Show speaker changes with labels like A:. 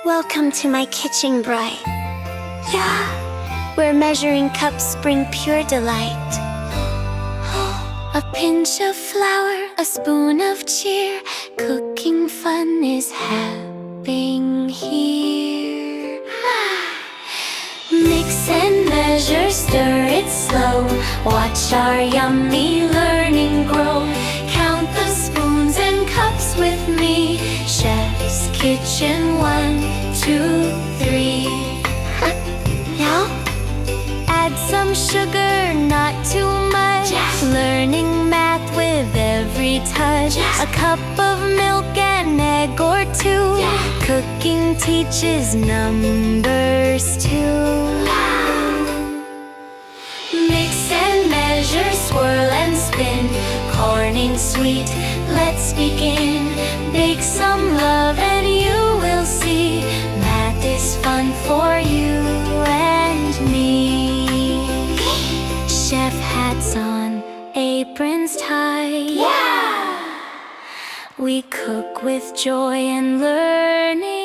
A: Welcome to my kitchen, bright. Yeah, where measuring cups bring pure delight. A pinch of flour, a spoon of cheer, cooking fun is happening here. Mix and measure, stir it slow. Watch our yummy learning grow. Count the spoons and cups with me. Chef's kitchen, 1, 2, 3. Yeah? Add some sugar, not too much. Yes. Learning math with every touch. Yes. A cup of milk, an egg or 2. Yeah. Cooking teaches numbers too. Mix and measure, swirl and spin. Corning sweet, let's begin. Bake some love and you will see. Math is fun for you and me. Chef hats on, aprons tied. Yeah! We cook with joy and learning.